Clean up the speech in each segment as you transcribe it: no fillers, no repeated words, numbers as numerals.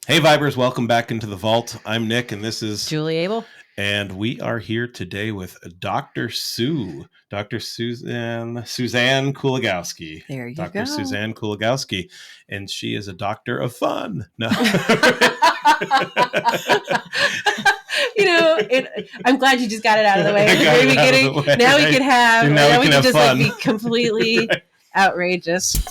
Hey Vibers, welcome back into the vault. I'm Nick and this is Julie Abel. And we are here today with Dr. Susanne Kuligowski. There you Dr. go. Susanne Kuligowski. And she is a doctor of fun. No. I'm glad you just got it out of the way. Now we can have just fun. Be completely right. Outrageous.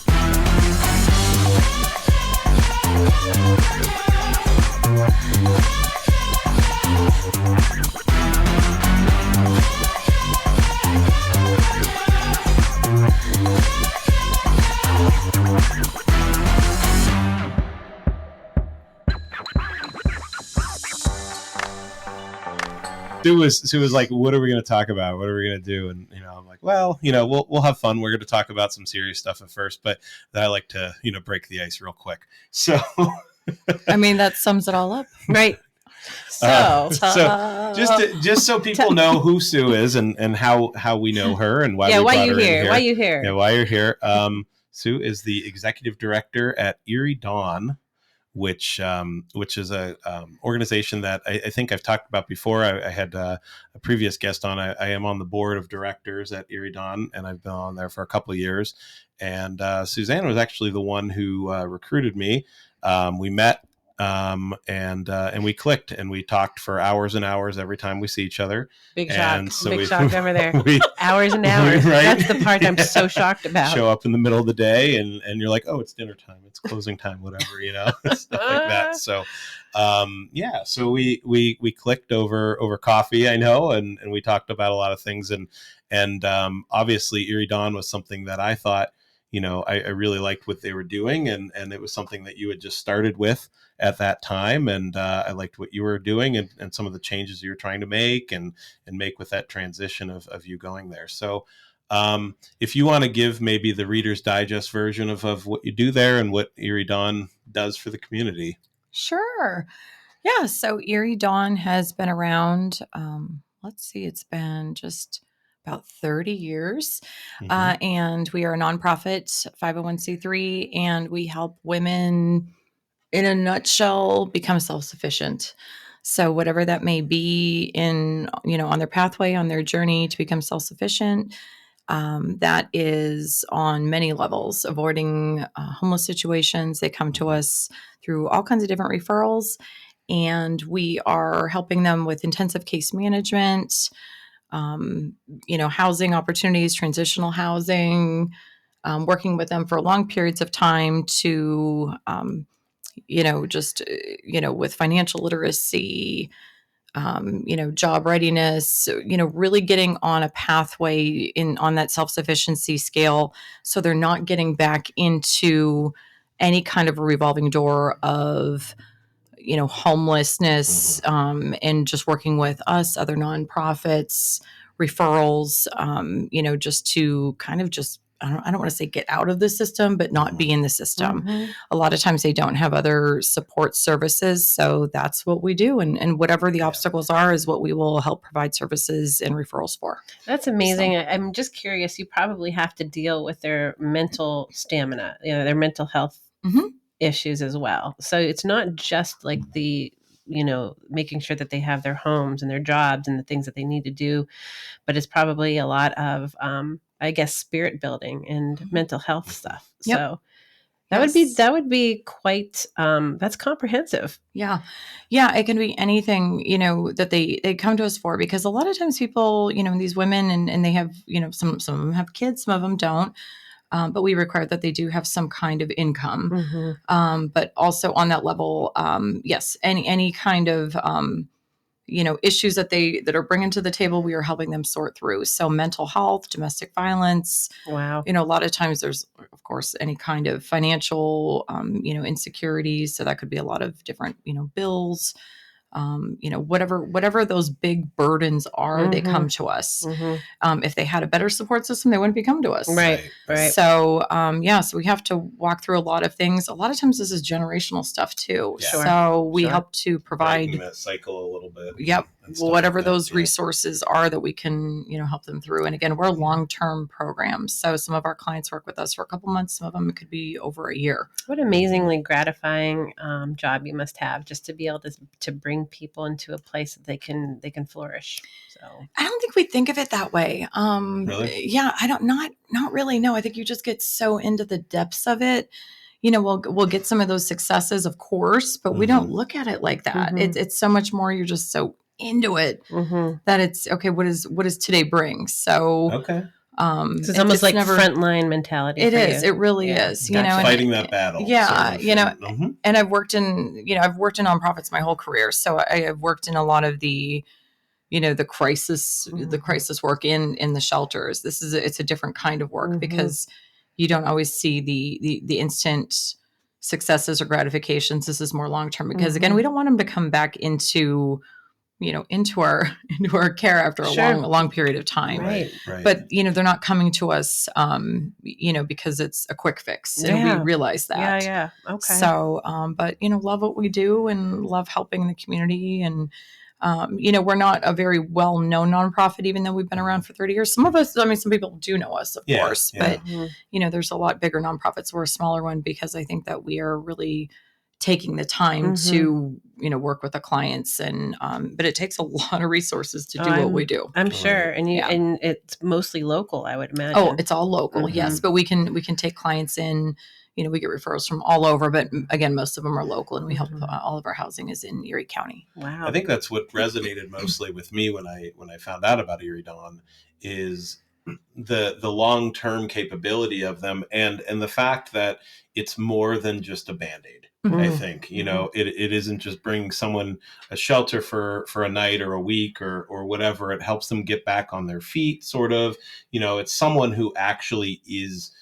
Sue was like, what are we going to talk about? What are we going to do? And, I'm like, well, we'll have fun. We're going to talk about some serious stuff at first, but I like to, break the ice real quick. So, I mean, that sums it all up. Right. So just so people know who Sue is and how we know her and why why you here? Why you here? Yeah, why you're here. Sue is the executive director at Erie DAWN, which is a organization that I think I've talked about before. I had a previous guest on. I am on the board of directors at Erie DAWN, and I've been on there for a couple of years. And Susanne was actually the one who recruited me. We met and we clicked, and we talked for hours and hours every time we see each other. Big shock over there. Hours and hours. Right? That's the part I'm so shocked about. Show up in the middle of the day and you're like, oh, it's dinner time, it's closing time, whatever, stuff like that. So so we clicked over coffee, I know, and we talked about a lot of things, and obviously Erie DAWN was something that I thought, I really liked what they were doing, and it was something that you had just started with at that time, and I liked what you were doing and some of the changes you were trying to make and make with that transition of you going there. So if you want to give maybe the Reader's Digest version of what you do there and what Erie DAWN does for the community. Sure. Yeah, so Erie DAWN has been around, it's been just about 30 years. Mm-hmm. And we are a nonprofit 501c3, and we help women, in a nutshell, become self-sufficient. So whatever that may be on their pathway, on their journey to become self-sufficient, that is on many levels, avoiding homeless situations. They come to us through all kinds of different referrals, and we are helping them with intensive case management, housing opportunities, transitional housing, working with them for long periods of time to, with financial literacy, job readiness, really getting on a pathway on that self-sufficiency scale, so they're not getting back into any kind of a revolving door of, homelessness, and just working with us, other nonprofits, referrals, just to kind of just, I don't want to say get out of the system, but not be in the system. Mm-hmm. A lot of times they don't have other support services. So that's what we do. And whatever the obstacles are is what we will help provide services and referrals for. That's amazing. So, I'm just curious, you probably have to deal with their mental stamina, their mental health issues as well. So it's not just like the, making sure that they have their homes and their jobs and the things that they need to do, but it's probably a lot of, I guess, spirit building and mental health stuff. Yep. So that would be quite, that's comprehensive. Yeah. Yeah. It can be anything, that they come to us for, because a lot of times people, these women and they have, some of them have kids, some of them don't. But we require that they do have some kind of income. Mm-hmm. But also on that level, yes, any kind of, issues that are bringing to the table, we are helping them sort through. So mental health, domestic violence. Wow. A lot of times there's, of course, any kind of financial, insecurities. So that could be a lot of different, bills. whatever those big burdens are, they come to us. If they had a better support system, they wouldn't be coming to us. Right. So, so we have to walk through a lot of things. A lot of times this is generational stuff too. Yeah. So we help to provide breaking that cycle a little bit. Yep. Whatever those resources are that we can, help them through. And again, we're long-term programs. So some of our clients work with us for a couple months. Some of them it could be over a year. What amazingly gratifying job you must have, just to be able to bring people into a place that they can flourish. So I don't think we think of it that way. Really? Yeah, not really. No, I think you just get so into the depths of it. We'll get some of those successes, of course, but we don't look at it like that. It's so much more. You're just so into it that it's okay. What does today bring? So okay. So it's almost like frontline mentality. It is. It really is. Fighting that battle. Yeah. And I've worked in nonprofits my whole career. So I have worked in a lot of the, the crisis work in the shelters. It's a different kind of work because you don't always see the instant successes or gratifications. This is more long term because again, we don't want them to come back into our care after a long period of time. Right. But, they're not coming to us, because it's a quick fix. And we realize that. Yeah. Okay. So, but, love what we do and love helping the community. And, we're not a very well-known nonprofit, even though we've been around for 30 years. Some of us, some people do know us, of course. But, there's a lot bigger nonprofits. We're a smaller one because I think that we are really taking the time to work with the clients and but it takes a lot of resources to do what we do. I'm sure. And and it's mostly local, I would imagine. Oh, it's all local. Yes, but we can take clients in, we get referrals from all over, but again, most of them are local and we help all of our housing is in Erie County. Wow. I think that's what resonated mostly with me when I found out about Erie DAWN is the long-term capability of them and the fact that it's more than just a Band-Aid. I think, it isn't just bringing someone a shelter for a night or a week or whatever. It helps them get back on their feet, sort of. It's someone who actually is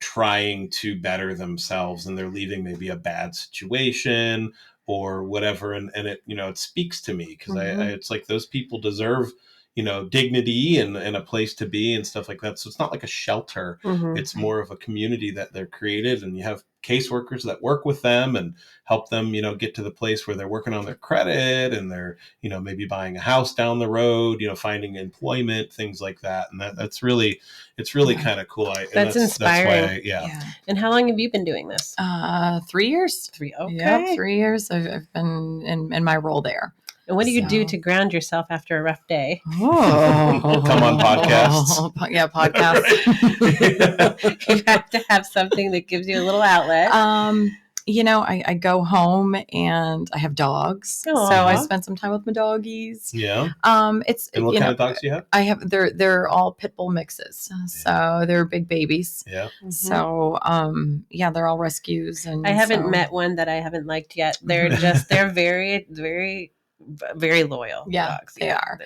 trying to better themselves and they're leaving maybe a bad situation or whatever. And it, it speaks to me because it's like those people deserve dignity and a place to be and stuff like that. So it's not like a shelter. It's more of a community that they're created and you have caseworkers that work with them and help them, get to the place where they're working on their credit and they're, maybe buying a house down the road, finding employment, things like that. And it's really kind of cool. That's inspiring. That's why And how long have you been doing this? 3 years. Okay. Yep, 3 years. I've been in my role there. And what do you do to ground yourself after a rough day? Oh, come on podcasts. Podcasts. You have to have something that gives you a little outlet. I go home and I have dogs. Aww. So I spend some time with my doggies. Yeah. And what kind of dogs do you have? I have they're all pit bull mixes. So they're big babies. Yeah. So they're all rescues and I haven't met one that I haven't liked yet. They're very, very, very loyal dogs. They are.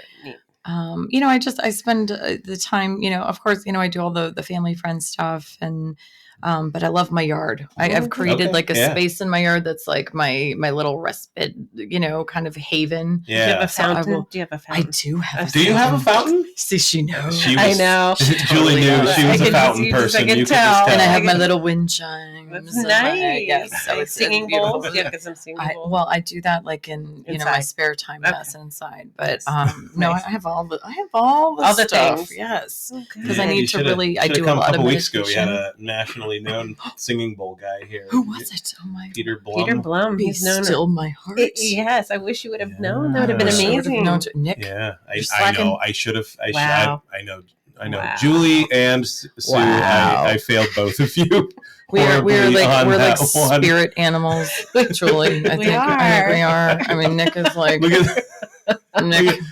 I spend the time, of course, I do all the family friend stuff and but I love my yard. I've created space in my yard that's like my little respite, kind of haven. Yeah. Do you have a fountain? I do have a fountain. Do you have a fountain? See, she knows. I know. Julie knew she was a fountain person. You could tell. And I have my little wind chimes. That's nice. So it's singing bowls. Yeah, get some singing bowls. Well, I do that like in my spare time, yes, inside. But no, I have all the stuff. Things. Yes, because I need to really. I do a lot of meditation. A couple weeks ago, we had a nationally known singing bowl guy here. Who was it? Oh my! Peter Blum. He's known still my heart. Yes, I wish you would have known. That would have been amazing. Nick. Yeah, I know. I should have. Wow. I know. Wow. Julie and Sue. Wow. I failed both of you. We're like spirit animals. Julie, I think we are. I mean, Nick is like. Look at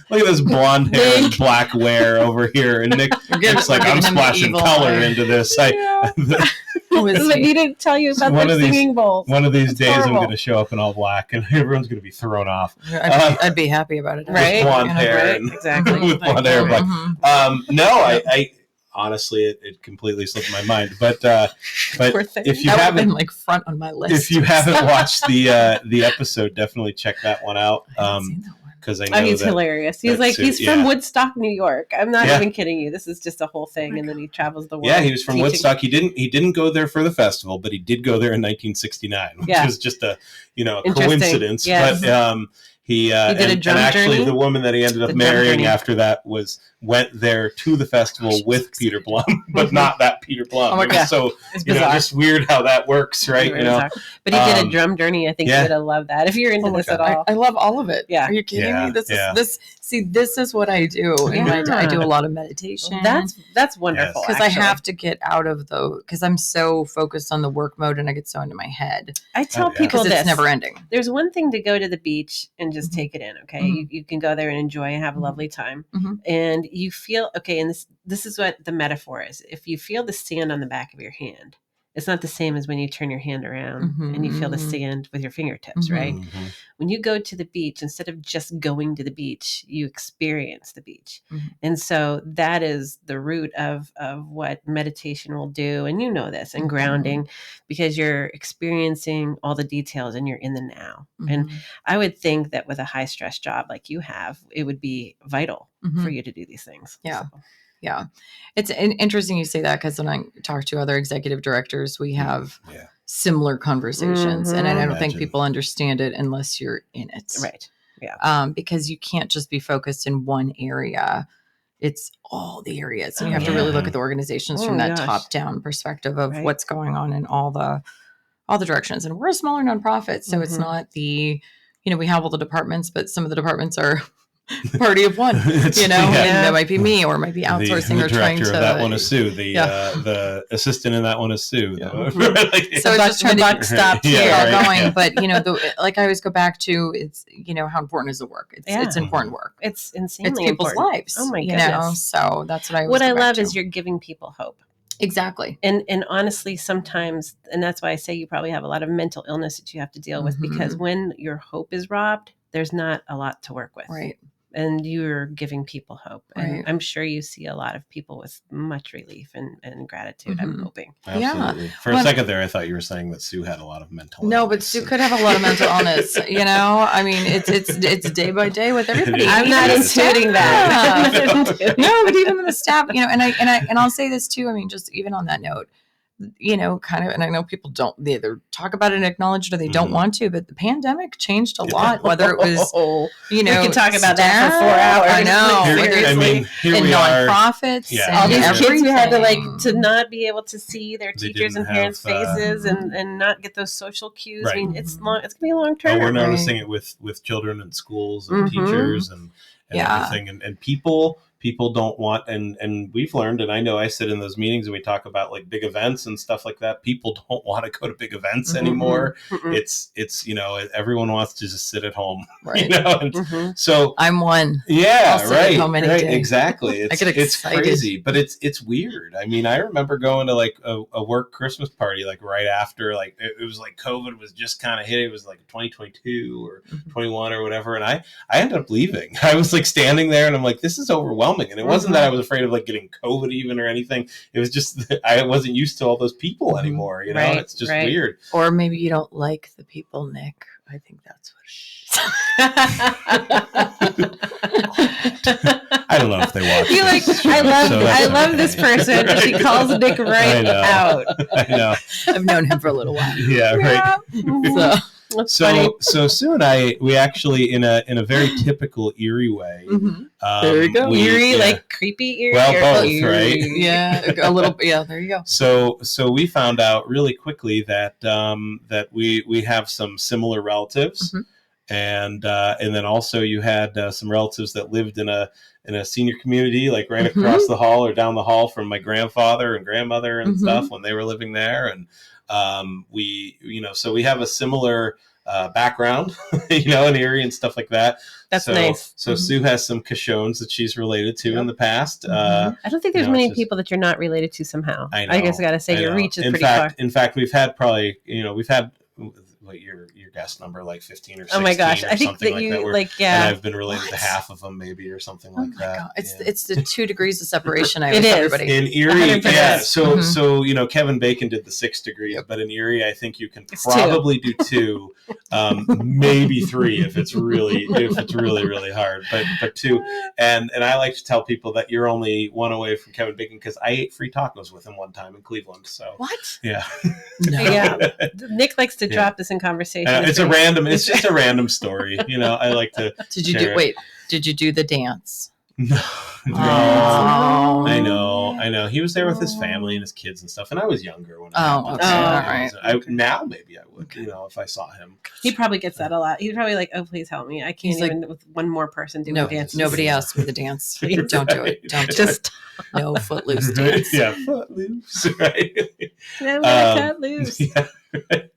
this blonde hair and black wear over here, and Nick's like, I'm splashing color into this. I need to tell you about the singing bowls. One of these days, I'm going to show up in all black, and everyone's going to be thrown off. I'd be happy about it, right? With blonde hair, exactly. With blonde hair, black. No, honestly, it completely slipped my mind. But if you that haven't been like front on my list, if you haven't watched the episode, definitely check that one out. I haven't seen that one. Because I know he's hilarious. He's like, he's from Woodstock, New York. I'm not even kidding you. This is just a whole thing. And then he travels the world. Yeah, he was from Woodstock. He didn't go there for the festival, but he did go there in 1969, which was just a coincidence. Yes. But he did a drum actually journey? The woman that he ended up marrying after that went there to the festival with Peter Blum, but not that Peter Blum. Oh my God. So just weird how that works, right? But he did a drum journey. I think you're gonna love that if you're into this at all. I love all of it. Yeah. Are you kidding me? This is what I do. Yeah. I do a lot of meditation. That's wonderful. Because I have to get out of because I'm so focused on the work mode and I get so into my head. I tell people this. It's never ending. There's one thing to go to the beach and just take it in, okay? Mm-hmm. You can go there and enjoy and have a lovely time. Mm-hmm. And you feel, okay, and this is what the metaphor is. If you feel the sand on the back of your hand, it's not the same as when you turn your hand around and you feel the sand with your fingertips, right? Mm-hmm. When you go to the beach, instead of just going to the beach, you experience the beach. Mm-hmm. And so that is the root of what meditation will do. And you know this, and grounding, because you're experiencing all the details and you're in the now. Mm-hmm. And I would think that with a high stress job like you have, it would be vital for you to do these things. Yeah. So. Yeah. It's interesting you say that, because when I talk to other executive directors, we have similar conversations. And I don't think people understand it unless you're in it. Right. Yeah. Because you can't just be focused in one area. It's all the areas. And you have to really look at the organizations from that top-down perspective of what's going on in all the directions. And we're a smaller nonprofit, so it's not we have all the departments, but some of the departments are party of one, and that might be me, or might be outsourcing, the or trying to. Director of that one is Sue. The assistant in that one is Sue. So it's just trying to stop going. But like I always go back to, it's how important is the work? It's important work. It's insanely it's people's important. lives. Oh my goodness! So that's what I. What I love is you're giving people hope. Exactly. And honestly, sometimes, and that's why I say you probably have a lot of mental illness that you have to deal with, because when your hope is robbed, there's not a lot to work with. Right. And you're giving people hope. And Right. I'm sure you see a lot of people with much relief and gratitude, I'm hoping. Absolutely. For a second there, I thought you were saying that Sue had a lot of mental illness. No, but Sue could have a lot of mental illness. I mean, it's day by day with everybody. I'm not intuiting that. No, but even in the staff, and I'll say this too. I mean, just even on that note, kind of, and I know people don't, they either talk about it and acknowledge it or they don't want to, but the pandemic changed a lot, whether it was, we can talk about that for 4 hours. I know. Here and we nonprofits. Yeah. All these everything. kids who had to not be able to see their teachers and parents' faces and not get those social cues. Right. I mean, it's going to be long term. We're noticing it with children in schools and teachers and everything. And people don't want, and we've learned, and I know I sit in those meetings and we talk about like big events and stuff like that. People don't want to go to big events anymore. It's everyone wants to just sit at home, right. And so I'm one. Yeah, I'll sit at home any day. Exactly. I get excited. It's crazy, but it's weird. I mean, I remember going to like a work Christmas party, like right after, like it was like COVID was just kind of hit. It was like 2022 or 21 or whatever. And I ended up leaving. I was like standing there and I'm like, this is overwhelming. And it wasn't that I was afraid of like getting COVID even or anything. It was just that I wasn't used to all those people anymore. Right, it's just weird. Or maybe you don't like the people, Nick. I think that's what it is. I don't know if they watch. You're like, I love this person. She calls Nick right out. I know. I've known him for a little while. Yeah, right. So Sue and I, we actually in a very typical Erie way. There you go. Eerie, like creepy Erie. Well, both, Eerie. right? Yeah, a little. Yeah, there you go. So we found out really quickly that that we have some similar relatives, and then also you had some relatives that lived in a senior community, like right across the hall or down the hall from my grandfather and grandmother and stuff when they were living there, and so we have a similar background, in Erie and stuff like that. That's nice. So Sue has some Coshones that she's related to in the past. I don't think there's many people that you're not related to somehow. I know, I guess I got to say your reach is pretty far. In fact, we've had probably, your guest number, like 15 or 16. Oh my gosh, or I think that like you that, where, like, yeah. And I've been related to half of them, maybe, or something like that. God. It's the 2 degrees of separation. I It always tell is. everybody. In Erie, 100%. yeah. So Kevin Bacon did the 6 degrees, but in Erie, I think you can probably do 2, maybe 3 if it's really really hard. But 2, and I like to tell people that you're only 1 away from Kevin Bacon because I ate free tacos with him one time in Cleveland. So What? Yeah. No. Yeah. Nick likes to drop this in conversation. It's just a random story. I like to. Did you do the dance? No. Oh. I know. He was there with his family and his kids and stuff, and I was younger when. Oh, okay. All right. Now maybe I would, if I saw him. He probably gets that a lot. He's probably like, "Oh, please help me! I can't even with one more person do the dance." Nobody asked me the dance. Don't do it. Don't do just it. No footloose dance. Yeah, footloose. Right. Yeah, I'm gonna cut loose. Yeah, right.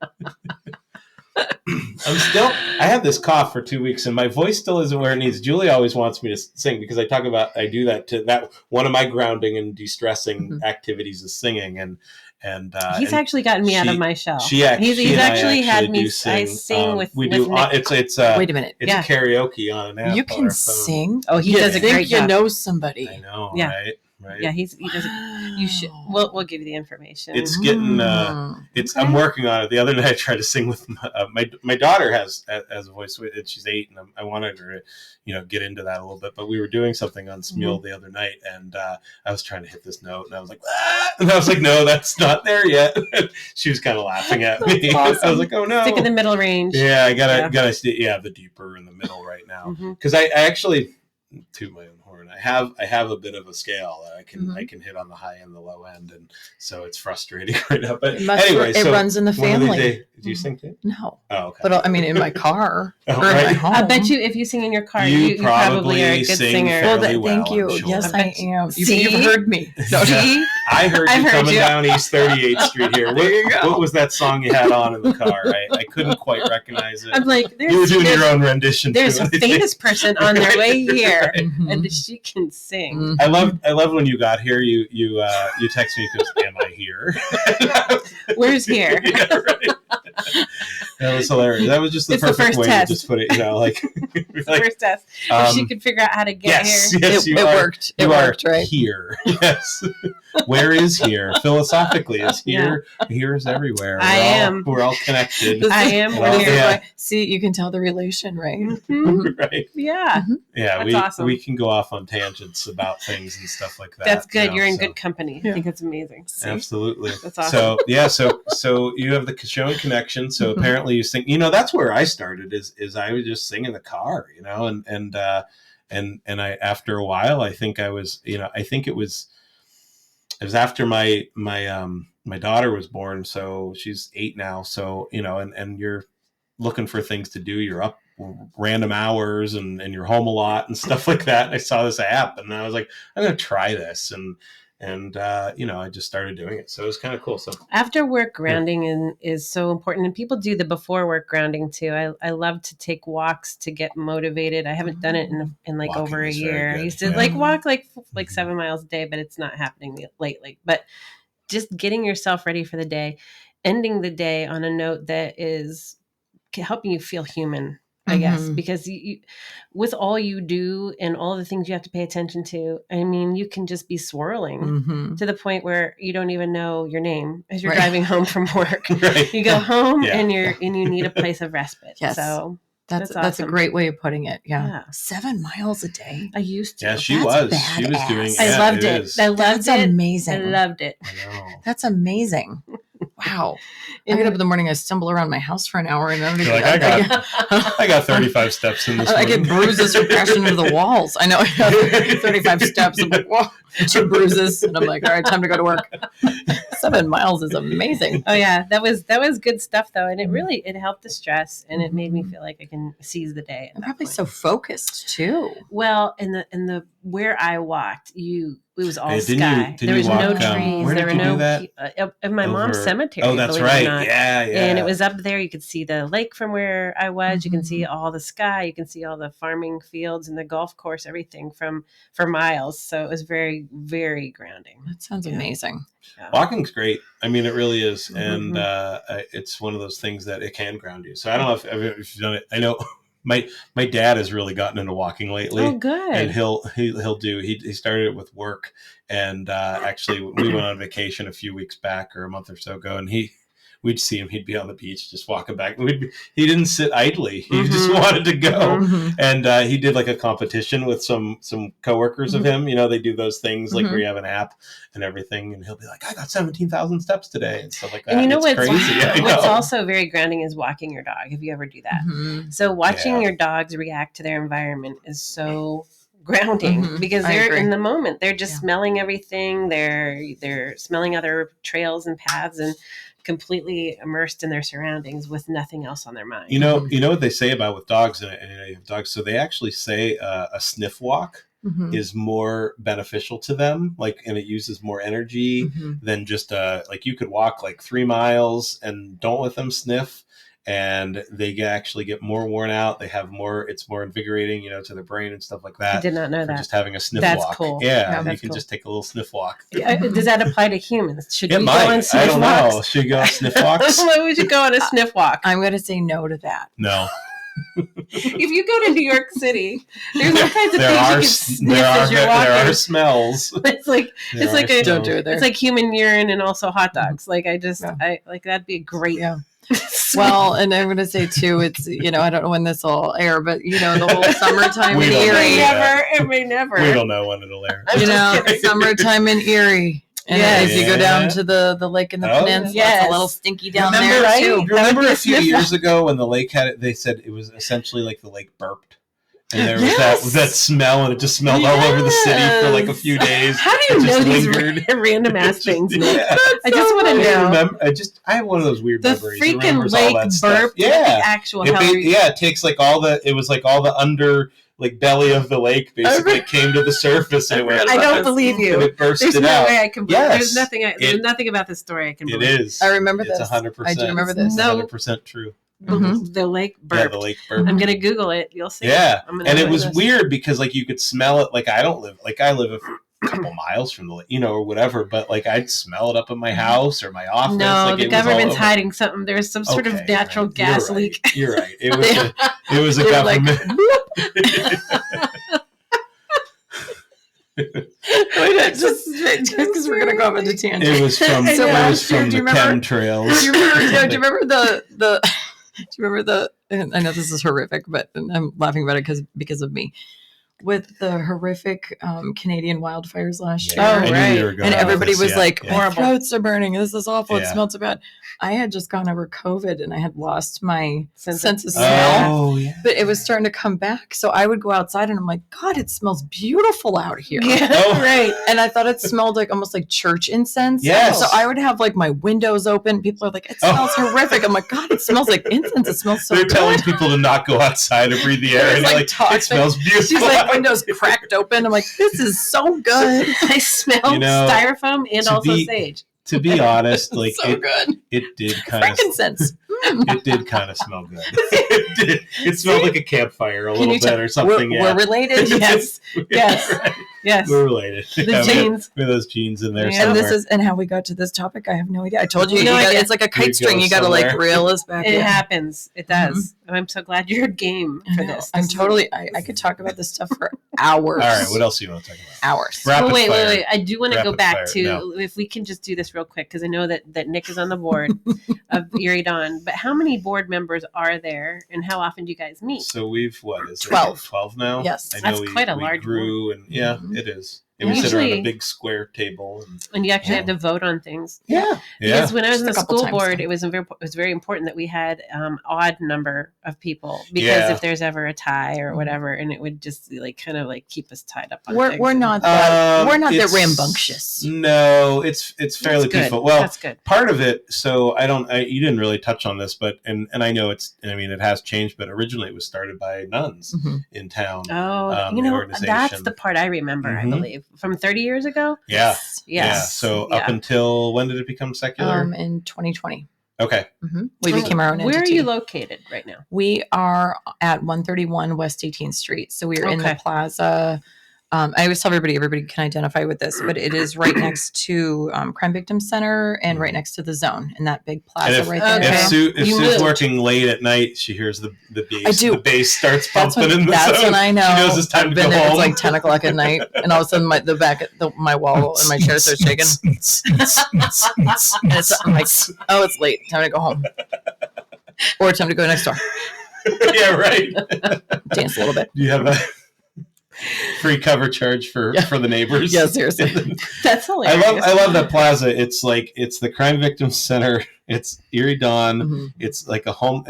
I had this cough for 2 weeks and my voice still isn't where it needs. Julie always wants me to sing because I do that one of my grounding and de-stressing activities is singing, and he's actually gotten me out of my shell. He's actually had me sing with Nick. It's wait a minute. It's karaoke on an app. You can sing? Oh, he does a great job. You know somebody. I know, yeah. Right. Yeah, he does it. You should. We'll give you the information. It's getting. I'm working on it. The other night I tried to sing with my daughter has a voice, and she's 8, and I wanted her to, get into that a little bit. But we were doing something on Smule the other night, and I was trying to hit this note, and I was like, ah! And I was like, no, that's not there yet. She was kind of laughing at me. Awesome. I was like, oh no, stick in the middle range. Yeah, I gotta stay, the deeper in the middle right now, because I actually. To my own horn, I have a bit of a scale that I can hit on the high and the low end, and so it's frustrating right now. But anyway, it runs in the family. Do you sing too? No. Oh, okay. But I mean, in my car or right. in my home. I bet you, if you sing in your car, you probably are a good singer. Thank you. Sure. Yes, I am. See? You've heard me. See? I heard you coming down East 38th Street here. There you go. What was that song you had on in the car? I couldn't quite recognize it. I'm like, you were doing your own rendition. There's a famous person on their way here, Mm-hmm. and she can sing. Mm-hmm. I love when you got here. You text me because am I here? Where's here? Yeah, right. That was hilarious. That was just the perfect way to just put it. It's the first test. If she could figure out how to get here. Yes, it worked. It worked, right? Here. Yes. Where is here? Philosophically, is here. Yeah. Here is everywhere. We're all connected. I am. Yeah. See, you can tell the relation, right? Mm-hmm. Right. Yeah. Mm-hmm. Yeah. That's awesome. We can go off on tangents about things and stuff like that. That's good. You're in good company. Yeah. I think that's amazing. Absolutely. That's awesome. So you have the showing connection. So apparently you sing. That's where I started. Is I would just sing in the car. And I after a while I think I was. I think it was after my daughter was born. So she's 8 now. So and you're looking for things to do. You're up random hours and you're home a lot and stuff like that. And I saw this app and I was like, I'm going to try this. And I just started doing it. So it was kind of cool. So after work grounding is so important, and people do the before work grounding too. I love to take walks to get motivated. I haven't done it in like over a year. I used to walk like 7 miles a day, but it's not happening lately. But just getting yourself ready for the day, ending the day on a note that is helping you feel human. I guess, because you, with all you do and all the things you have to pay attention to, I mean, you can just be swirling to the point where you don't even know your name as you're driving home from work. Right. You go home and you need a place of respite. Yes. So that's awesome. a great way of putting it. Yeah. 7 miles a day. I used to. Yeah, she was doing. I loved it. That's amazing. I loved it. I know. That's amazing. Wow. I get up in the morning, I stumble around my house for an hour and I got 35 steps in this I get bruises from crashing into the walls. I know I have 35 steps. I'm like, whoa, 2 bruises. And I'm like, all right, time to go to work. 7 miles is amazing. Oh yeah. That was good stuff though. And it helped the stress and it made me feel like I can seize the day. And probably so focused too. Well, and the where I walked, it was all Hey, sky. There was no trees. Where there did were you no do that? in my mom's cemetery. Oh, that's right. Yeah. And it was up there. You could see the lake from where I was. You can see all the sky. You can see all the farming fields and the golf course, everything for miles. So it was very, very grounding. That sounds amazing. Yeah. Walking's great. I mean, it really is. And it's one of those things that it can ground you. So I don't know if you've done it. I know my dad has really gotten into walking lately. Oh, good. And he started it with work. And actually, we went on vacation a few weeks back or a month or so ago, and we'd see him. He'd be on the beach just walking back. He didn't sit idly. He just wanted to go. And he did like a competition with some coworkers of him. You know, they do those things like where you have an app and everything. And he'll be like, I got 17,000 steps today and stuff like that. And you know what's crazy. What's also very grounding is walking your dog, if you ever do that. So watching your dogs react to their environment is so grounding because they're in the moment. They're just smelling everything. They're smelling other trails and paths and completely immersed in their surroundings with nothing else on their mind. You know what they say about with dogs and you have dogs. So they actually say a sniff walk is more beneficial to them. And it uses more energy than just like you could walk like 3 miles and don't let them sniff. And they actually get more worn out. They have more. It's more invigorating, to their brain and stuff like that. I did not know that. Just having a sniff That's walk. Cool. Yeah, you can just take a little sniff walk. Does that apply to humans? Should we go on sniff walks? I don't know. Should we go on sniff walks? We should go on a sniff walk. I'm going to say no to that. No. If you go to New York City, there's all kinds of things you can sniff as you're walking. There are smells. Don't do it there. It's like human urine and also hot dogs. That'd be a great. Yeah. Well, and I'm going to say too, it's, I don't know when this will air, but the whole summertime in Erie. It may never. We don't know when it'll air. Summertime in Erie. And as you go down to the lake in the peninsula, it's a little stinky down there too. Remember a few years ago when the lake had it, they said it was essentially like the lake burped. And there was that smell, and it just smelled all over the city for like a few days. How do you know these random ass things? I just want to know. I have one of those weird memories. The freaking lake burp. Yeah, the actual. It takes like all the under belly of the lake basically came to the surface. And I don't believe you. And it bursted There's no out. way I can. There's nothing about this story I can believe. It is. I remember this. It's 100%. I do remember this. 100% true. The lake burp. Yeah, the lake burp. I'm gonna Google it. You'll see. Yeah, and it was weird because you could smell it. I live a couple miles from the lake, or whatever. But I'd smell it up in my house or my office. No, the government's hiding something. There's some sort of natural gas leak. You're right. It was a government. Just because we're gonna go off on the tangent. It was from the chemtrails. Do you remember the? Do you remember the? And I know this is horrific, but I'm laughing about it because of me. With the horrific Canadian wildfires last year. Oh, right. And everybody was like, my horrible. throats are burning. This is awful. It smells so bad. I had just gone over COVID and I had lost my sense of smell. Oh, yeah. But it was starting to come back. So I would go outside and I'm like, God, it smells beautiful out here. Yeah, right. And I thought it smelled almost like church incense. Yes. So I would have my windows open. People are like, it smells horrific. I'm like, God, it smells like incense. It smells so good. They're telling people to not go outside and breathe the air. And it smells beautiful. She's like, windows cracked open. I'm like, this is so good. I smell styrofoam and also sage. To be honest, so good. It did kind of frankincense. It did kind of smell good. It smelled like a campfire a little bit or something. We're related. Yes. Yes. Right. Yes. We're related. The genes. We have those genes in there. And this is how we got to this topic. I have no idea. I told you, it's like a kite string. You got to reel us back. It happens. It does. Mm-hmm. I'm so glad you're game for this. I'm totally. I could talk about this stuff for hours. All right. What else do you want to talk about? Hours. Wait. I do want to go back to if we can just do this real quick because I know that Nick is on the board of Erie Dawn. But how many board members are there, and how often do you guys meet? So we've 12. 12 now. Yes, that's quite a large grew, board. and it is. And we sit around Usually- a big square table. And you actually have to vote on things. Yeah. Because when I was Just in a the couple school times. board, it was very important that we had odd number of people, because Yeah. if there's ever a tie or whatever, and it would just like kind of like keep us tied up on We're things. not that It's- rambunctious. No, it's fairly That's good. peaceful. Well, That's good. part of it, so you didn't really touch on this, but and I know it has changed, but originally it was started by nuns in town. Oh, the that's organization. the part I remember, I Mhm. believe, from 30 years ago. Yeah. Yes. Yeah. So up until when did it become secular? In 2020. Okay. We became our own entity. Where are you located right now? We are at 131 West 18th Street. So we are in the Okay. plaza. I always tell everybody can identify with this, but it is right next to Crime Victim Center and right next to the Zone in that big plaza if, right there. Okay. If You Sue's moved. working late at night, she hears the bass. I do. The bass starts That's pumping when, in the that's zone. when I know. She knows it's time I've to been go there. home. It's like 10 o'clock at night, and all of a sudden my wall and my chair starts shaking. And I'm like, oh, it's late. Time to go home. Or time to go next door. Yeah, right. Dance a little bit. Do you have a free cover charge for the neighbors? Yeah, seriously. That's hilarious. I love that plaza. It's the Crime Victim Center. It's Erie Dawn. Mhm. It's like a home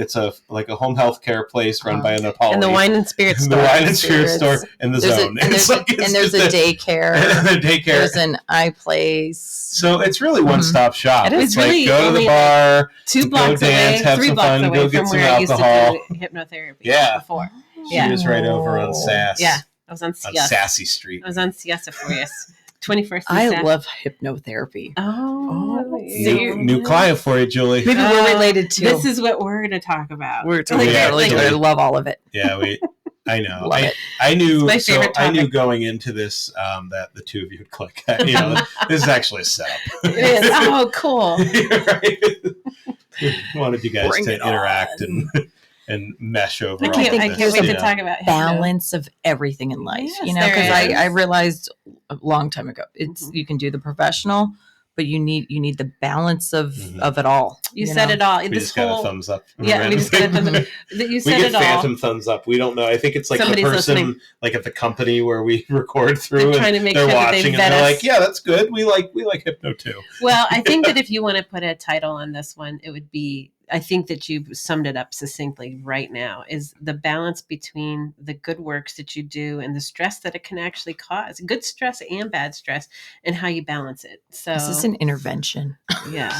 health care place run by an Apollo. And the wine and spirit the store. wine and spirit Spirits. store and the There's zone. and there's a daycare. and the daycare. There's an iPlace. So it's really one stop shop. It is It's like really go to the only bar, 2 blocks go dance, away, have 3 some blocks fun, away go get from some where alcohol. I used to do hypnotherapy Yeah. before. She Yeah. was right over on Sass. Yeah. I was on On Siesta. Sassy Street. I was on Siesta for you. 21st and I Sass. love hypnotherapy. Oh. Oh. New client for you, Julie. Maybe we're related too. This is what we're going to talk about. We're Like, totally Yeah, related. totally. I love all of it. Yeah, I know. Love it. I knew. It's my So favorite I knew topic. going into this that the two of you would click. This is actually a setup. It is. Oh, cool. Right. Wanted you guys Bring to it interact on. and mesh over. I all can't of wait this, to you know. talk about hypno. Balance of everything in life, Yes, because there is. I realized a long time ago you can do the professional, but you need the balance of it all. You said it all. We This just got a whole thumbs up. Yeah, we just got a thumbs up. You We said get it all. phantom thumbs up. We don't know. I think it's like Somebody's the person listening. like at the company where we record through They're and trying to make they're sure that they watching and vet they're us. like, yeah, that's good. We like hypno too. Well, I think that if you want to put a title on this one, it would be, I think that you summed it up succinctly right now, is the balance between the good works that you do and the stress that it can actually cause, good stress and bad stress, and how you balance it. So Is this an intervention? yeah.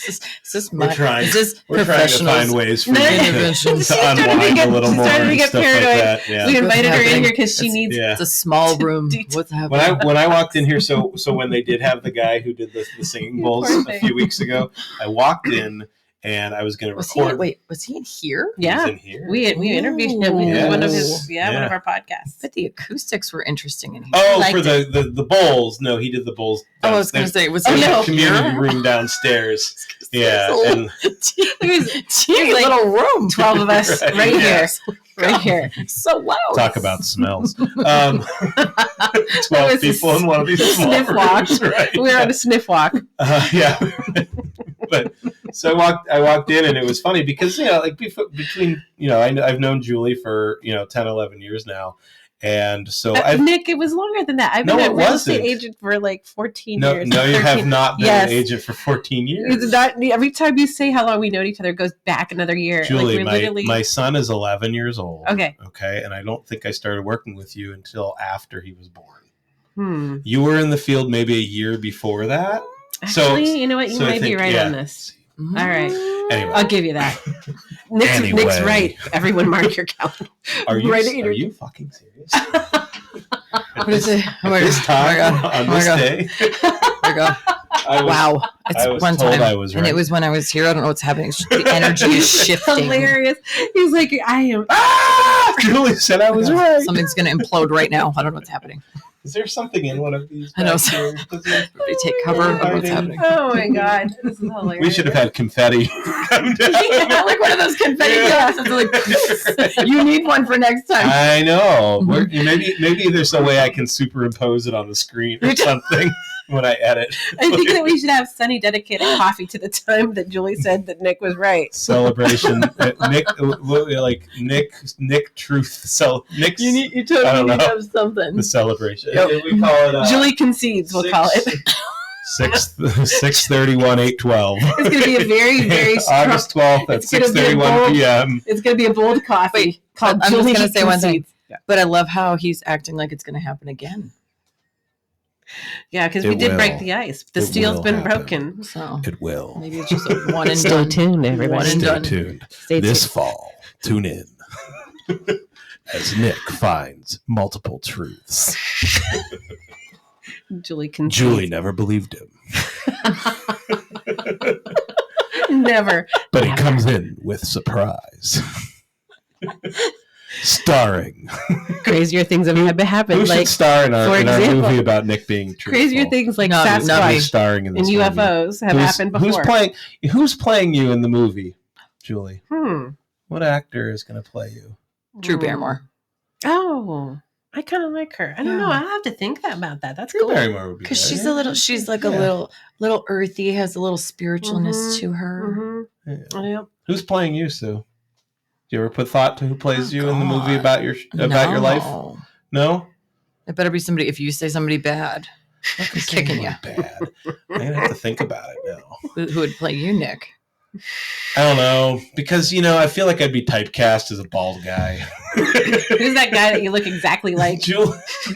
Is this We're trying. Is this We're trying to professionals? find ways for No, you intervention. to She's starting to unwind get- a little she's more starting to and get stuff like paranoid. that. Yeah. We invited her in happening? here because she It's- needs Yeah. It's a small room. What's happening? When I walked in here, so when they did have the guy who did the singing You bowls poor a thing. few weeks ago, I walked in and I was going to Was he? record. Wait, was he in here? He was Yeah. in here. We interviewed him. We did one of his Yes. one of our podcasts. But the acoustics were interesting in here. Oh, liked for the bowls. No, he did the bowls. I was going to say, was Oh, he no. in community here? room downstairs. Yeah, It's a and teeny like little room. 12 of us Right, right yeah. here. Right here. So loud. talk about smells. 12 was people in one of these small Sniff walk. rooms, right? We were on a sniff walk. Yeah. But so I walked in and it was funny because, like between, I've known Julie for, 10, 11 years now. And so Nick, it was longer than that. I've been No, a it real estate wasn't. agent for like 14 no, years. you 13. have not been Yes. an agent for 14 years. It's not, every time you say how long we know each other, it goes back another year. Julie, like we're my son is 11 years old. Okay. Okay. And I don't think I started working with you until after he was born. Hmm. You were in the field maybe a year before that. Actually, you know what? You so I might be think, right yeah. on this. Mhm. All right. Anyway. I'll give you that. Nick's Anyway. right. Everyone mark your calendar. Are you Right, are you fucking serious? What is it? Oh my This God. time Oh on my this God. day, Oh my God. I Wow. It's was one told time. I was And right. it was when I was here. I don't know what's happening. The energy is shifting. Hilarious. He's like, I am. Ah! Julie said I was right. Something's going to implode right now. I don't know what's happening. Is there something in one of these? I know. back here? Everybody take cover. I don't know what's happening. Oh my God. This is hilarious. We should have had confetti come down. Yeah, like one of those confetti Yeah. glasses. Like, you need one for next time. I know. Maybe there's a way I can superimpose it on the screen or something. when I edit. I think that we should have Sunny dedicate a coffee to the time that Julie said that Nick was right. Celebration. Nick Truth. So Nick's. You totally need to have something. The celebration. Yep. We call it. Julie concedes. We'll call it 6:31/8/12. It's going to be a very, very strong. August 12th at 6:31 p.m. It's going to be a bold coffee called I'm Julie just going to say one thing. Yeah. But I love how he's acting like it's going to happen again. Yeah, because we did break the ice. The steel's been broken. So it will. Maybe it's just a one and Stay done. tuned, everybody. Stay tuned. This fall, tune in as Nick finds multiple truths. Julie never believed him. Never. But he comes in with surprise. Starring. Crazier things have happened. Who should star in our movie about Nick being truthful? Crazier things like Sasquatch starring in this and UFOs have happened before. Who's playing you in the movie, Julie? What actor is going to play you? Drew Barrymore. Oh, I kind of like her. I don't know. I have to think about that. That's Drew cool. Barrymore would be because she's a little. She's like a little earthy. Has a little spiritualness to her. Yeah. Who's playing you, Sue? Do you ever put thought to who plays you in the movie about your life? No. It better be somebody. If you say somebody bad, I'm kicking you. Bad. I'm gonna have to think about it now. Who would play you, Nick? I don't know, because I feel like I'd be typecast as a bald guy. Who's that guy that you look exactly like?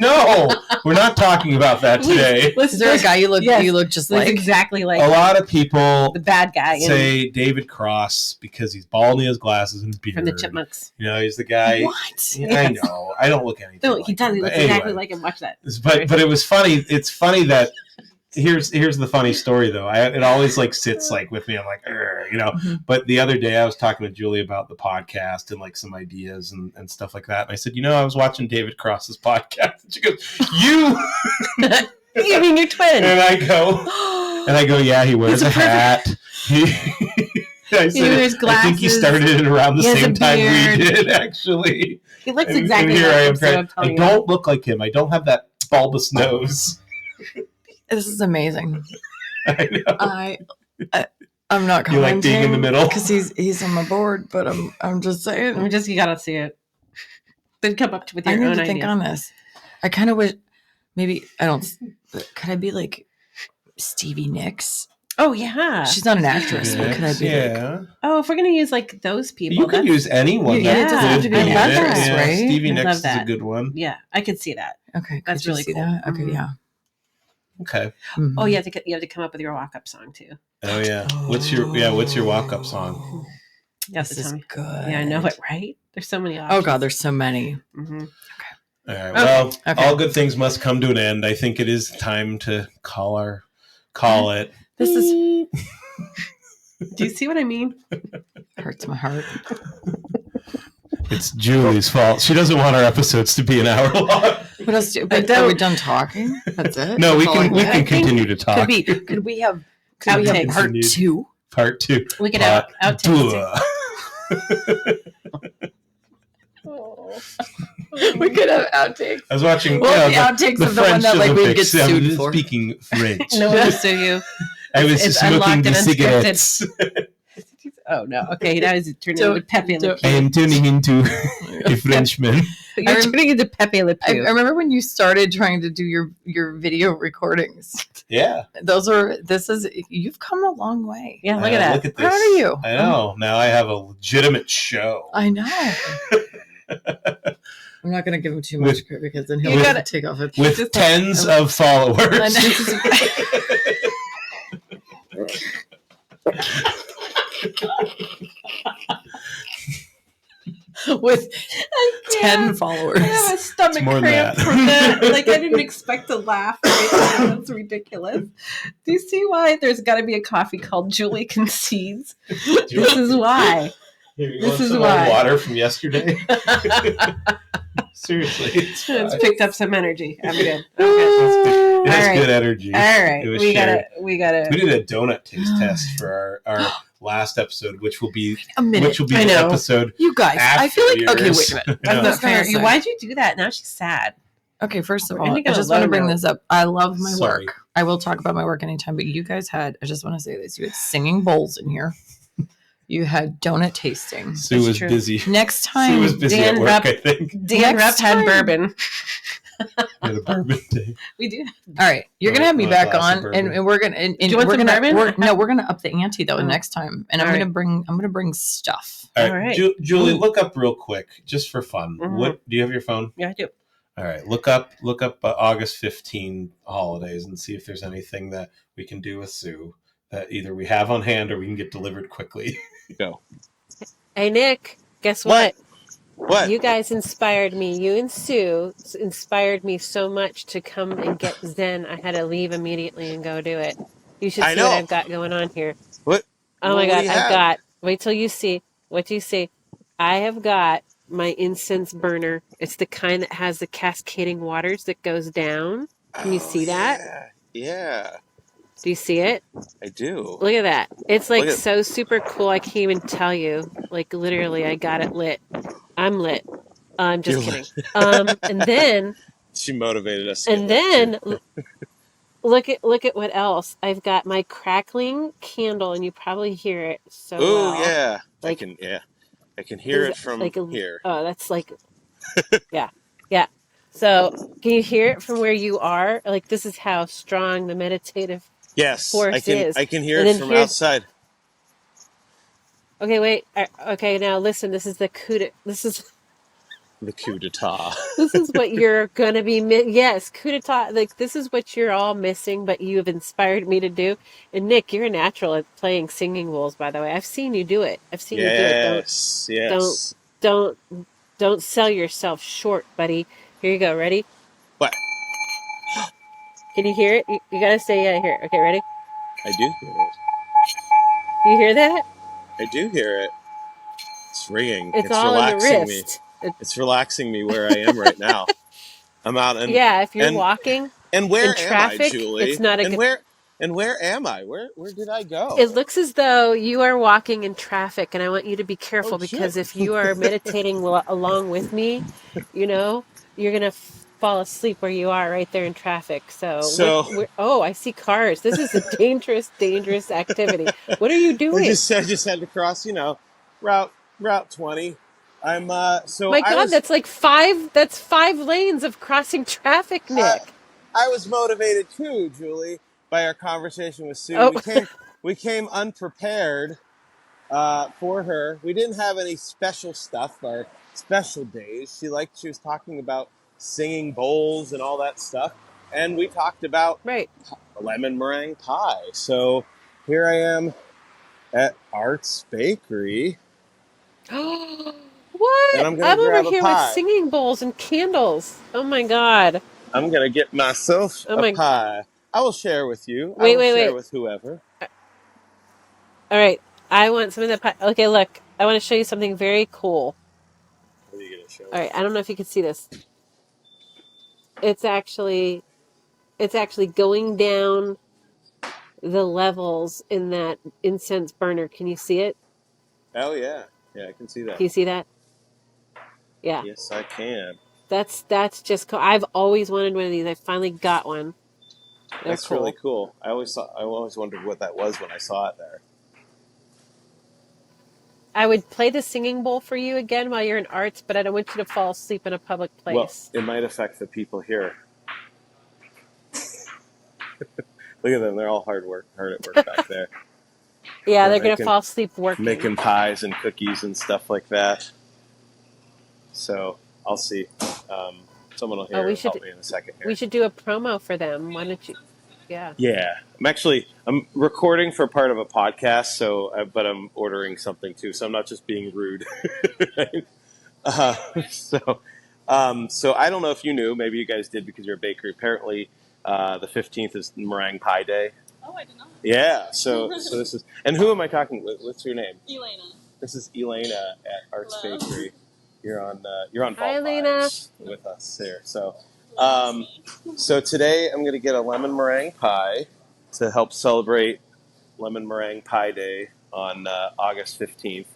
No, we're not talking about that today. Is there a guy you look just like? Exactly like. A lot of people, the bad guy, say David Cross because he's bald and he has glasses and beard. From the Chipmunks. He's the guy. What? Yeah, I know. I don't look anything. No, he does. He looks exactly like him. Watch that. But it was funny. It's funny that. Here's the funny story though. It always sits with me. I'm like, Mm-hmm. But the other day I was talking to Julie about the podcast and some ideas and stuff like that. And I said, I was watching David Cross's podcast. And she goes, "You mean your twin?" And I go, "Yeah, he wears a hat." I said, wears glasses. I think he started it around the same time we did. Actually, he looks exactly like him. I don't look like him. I don't have that bulbous nose. This is amazing. I know. I'm not commenting. You like being in the middle because he's on my board, but I'm just saying. You gotta see it. Then come up with your own I need to ideas. think on this. I kind of wish maybe I don't. Could I be like Stevie Nicks? Oh yeah, she's not an actress. But could I be? Yeah. Oh, if we're gonna use those people, you can use anyone. Yeah, it doesn't have to be an actress, right? Stevie Nicks is a good one. Yeah, I could see that. Okay, that's really cool. That? Okay, yeah. Okay. Mm-hmm. Oh, you have to come up with your walk-up song too. Oh yeah. What's your walk-up song? Yes, this is good. Yeah, I know it, right? There's so many options. Oh God, there's so many. Mm-hmm. Okay. All right. Well, all good things must come to an end. I think it is time to call it. This is. Do you see what I mean? Hurts my heart. It's Julie's fault. She doesn't want our episodes to be an hour long. What else? Are we done talking? That's it. No, we can continue to talk. Could we have outtakes? Part two. Part two. We could have outtakes. We could have outtakes. I was watching. The outtakes of the one that we'd get sued for. Speaking French. No one will sue you. I was smoking the cigarettes. Oh no! Okay, now he's turning into Pepe Le Pew. I am turning into a Frenchman. You're turning into Pepe Le Pew. I remember when you started trying to do your video recordings. Yeah, you've come a long way. Yeah, look at that. Look at this. Proud of you. I know. Now I have a legitimate show. I know. I'm not going to give him too much credit because then he'll take off it with tens of followers. With 10 followers. I have a stomach cramp from that. I didn't expect to laugh. Right? That's ridiculous. Do you see why there's got to be a coffee called Julie Concedes? This is why. This is why. Water from yesterday. Seriously, it's picked up some energy. I'm good. It has good energy. All right, we gotta. We did a donut taste test for our last episode, which will be the episode. You guys, I feel like yours. Okay, wait a minute. That's not fair. Why'd you do that? Now she's sad. Okay, first of We're all, ending I on a just want low to bring note. this up. I love my Sorry. work. I will talk about my work anytime, but you guys had, I just want to say this, you had singing bowls in here. You had donut tasting. Sue It's was true. busy. Next time, Sue was busy Dan at work, Rupp- I think. Dan Next Rupp had time. bourbon. Had a bourbon day. We do. all right, you're Oh, gonna have me a back glass of on, bourbon. and we're gonna. And Do you want we're some gonna. bourbon? We're gonna up the ante though Oh. next time, and All I'm right. gonna bring stuff. All right, All right. Julie, look up real quick, just for fun. Mhm. What do you have your phone? Yeah, I do. All right, look up August 15 holidays and see if there's anything that we can do with Sue that either we have on hand or we can get delivered quickly. Go. Hey, Nick, guess what? What? You guys inspired me. You and Sue inspired me so much to come and get Zen. I had to leave immediately and go do it. You should I see what know. I've got going on here. What? Oh my What do God, you I've have? got, wait till you see. What do you see? I have got my incense burner. It's the kind that has the cascading waters that goes down. Can you see that? Yeah. Do you see it? I do. Look at that. It's like Look at- so super cool. I can't even tell you. Like literally, I got it lit. I'm lit. I'm just You're kidding. And then, She motivated us. To and get lit, then look at what else. I've got my crackling candle, and you probably hear it so too. Ooh, well. yeah. Like, I can hear is it from like here. oh, that's like yeah, yeah. So can you hear it from where you are? Like this is how strong the meditative Yes, force is. I can hear And it then from here's outside. okay. Wait. Okay, now listen. This is the This is. The coup d'etat. This is what you're gonna be. Yes, coup d'etat. Like this is what you're all missing, but you have inspired me to do. And Nick, you're a natural at playing singing bowls. By the way, I've seen you do it. I've seen you do it. Yes. Yes. Don't sell yourself short, buddy. Here you go. Ready? What? Can you hear it? You gotta say yeah. Here. Okay, ready? I do hear it. You hear that? I do hear it. It's ringing. It's all in the relaxing me. wrist. It's relaxing me where I am right now. I'm out and Yeah, if you're and walking and where in am traffic, I, Julie? it's not a and good. where am I? Where did I go? It looks as though you are walking in traffic, and I want you to be careful Oh, because shit. if you are meditating along with me, you know, you're gonna fall asleep where you are right there in traffic. So, oh, I see cars. This is a dangerous, dangerous activity. What are you I doing? just had to cross, route 20. I'm so My I God, was that's like five. That's 5 lanes of crossing traffic, Nick. I was motivated too, Julie, by our conversation with Sue. Oh, We came unprepared for her. We didn't have any special stuff or special days. She was talking about singing bowls and all that stuff, and we talked about right. lemon meringue pie. So here I am at Art's Bakery, What? and I'm gonna I'm over grab a here with pie. singing bowls and candles. Oh my God. I'm gonna get myself Oh a my. pie. I will share with you. I Wait, will wait, share wait. with whoever. All right. I want some of that pie. Okay, look. I want to show you something very cool. What are you gonna show All me? right. I don't know if you can see this. It's actually going down the levels in that incense burner. Can you see it? Oh yeah, I can see that. Can you see that? Yeah. Yes, I can. That's just cool. I've always wanted one of these. I finally got one. They're That's cool. really cool. I always wondered what that was when I saw it there. I would play the singing bowl for you again while you're in arts, but I don't want you to fall asleep in a public place. Well, it might affect the people here. Look at them; they're all hard at work back there. Yeah, They're they're going to fall asleep working. making pies and cookies and stuff like that. So I'll see. Someone will help me in a second here. We should do a promo for them. Why don't you? Yeah. Yeah, I'm recording for part of a podcast, but I'm ordering something too, so I'm not just being rude. uh, so, so I don't know if you knew. Maybe you guys did because you're a bakery. Apparently, the 15th is meringue pie day. Oh, I did not. Yeah. So this is. And who am I talking with? What's your name? Elena. This is Elena at Arts Hello. Bakery. You're on Hi, Elena. with us here. So, so today I'm going to get a lemon meringue pie to help celebrate Lemon Meringue Pie Day on August 15th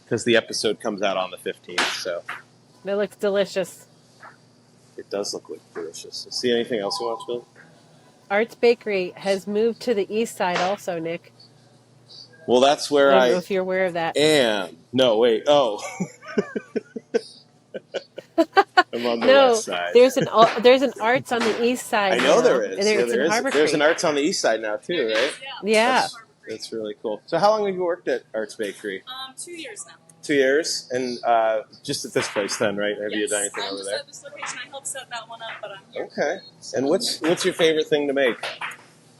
because the episode comes out on the 15th. So That looks delicious. It does look like delicious. See anything else you want, Bill? Arts Bakery has moved to the east side also, Nick. Well, that's where I don't know I if you're aware of that. am. No, wait. Oh, I'm on the No, west side. there's an Arts on the east side I know now. there is. Yeah, It's in Harbor There's Creek. an Arts on the east side now too, right? Yeah. That's really cool. So how long have you worked at Arts Bakery? 2 years now. 2 years, and just at this place then, right? Have you done anything over there? At this location, I helped set that one up, but I'm here. Okay. And what's your favorite thing to make?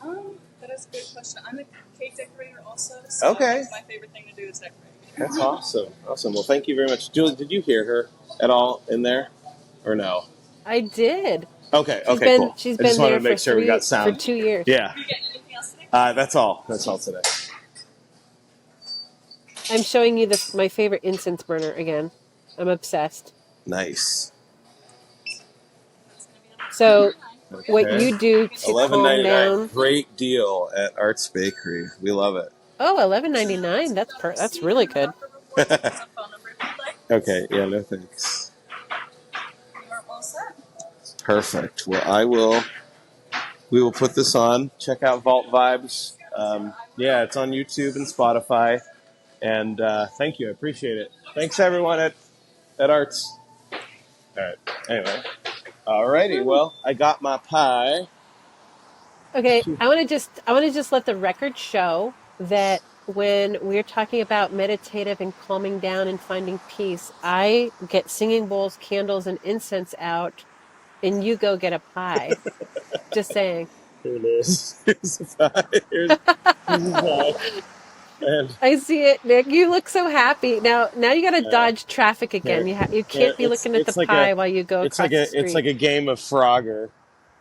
That is a good question. I'm a cake decorator also, so Okay. my favorite thing to do is decorate. That's awesome. Awesome. Well, thank you very much. Julie, did you hear her at all in there, or no? I did. Okay. Cool. She's I been just wanted there to make sure we got for sound. 2 years. Yeah. Are you getting anything else today? That's all. That's all today. I'm showing you my favorite incense burner again. I'm obsessed. Nice. So Okay. what you do to calm down? Great deal at Arts Bakery. We love it. Oh, $11.99. That's really good. Okay. Yeah. No thanks. You are all set. Perfect. Well, we will put this on. Check out Vault Vibes. Yeah, it's on YouTube and Spotify. And thank you. I appreciate it. Thanks, everyone at Arts. All right. Anyway. Alrighty. Well, I got my pie. Okay, I want to just let the record show that when we're talking about meditative and calming down and finding peace, I get singing bowls, candles, and incense out, and you go get a pie. Just saying. Here it is. Here's the pie. Here's the pie. And, I see it, Nick. You look so happy. Now you got to dodge traffic again. You can't be looking at the pie while you go across the street. It's like a game of Frogger.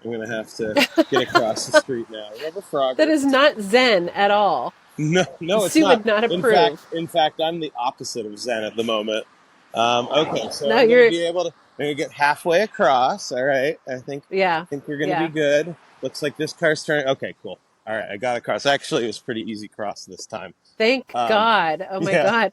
I'm going to have to get across the street now. Remember Frogger? That is not Zen at all. No, it's Sue not. would not approve. In fact, I'm the opposite of Zen at the moment. Okay, so No, I'm going to be able to. I'm going to get halfway across. All right, I think we're going to be good. Looks like this car's turning. Okay, cool. All right, I got across. Actually, it was pretty easy cross this time. Thank God. Oh my God.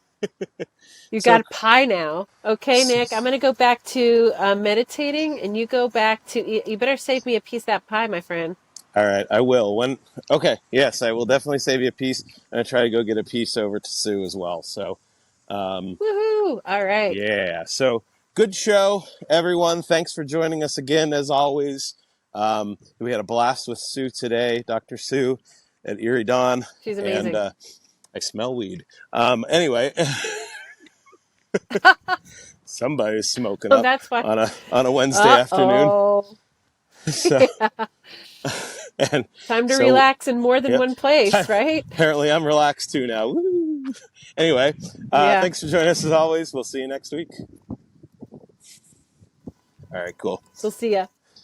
You got a pie now. Okay, Nick, I'm going to go back to meditating, and you go back to. You better save me a piece of that pie, my friend. All right, I will. Okay, yes, I will definitely save you a piece. I'm going to try to go get a piece over to Sue as well. So, woohoo! All right. Yeah. So good show, everyone. Thanks for joining us again, as always. We had a blast with Sue today, Dr. Sue at Erie DAWN. She's amazing. And I smell weed. Anyway, somebody's smoking up that's why. on a Wednesday afternoon. So, and time to relax in more than one place, right? Apparently, I'm relaxed too now. Woo! Anyway, thanks for joining us as always. We'll see you next week. All right, cool. We'll see ya.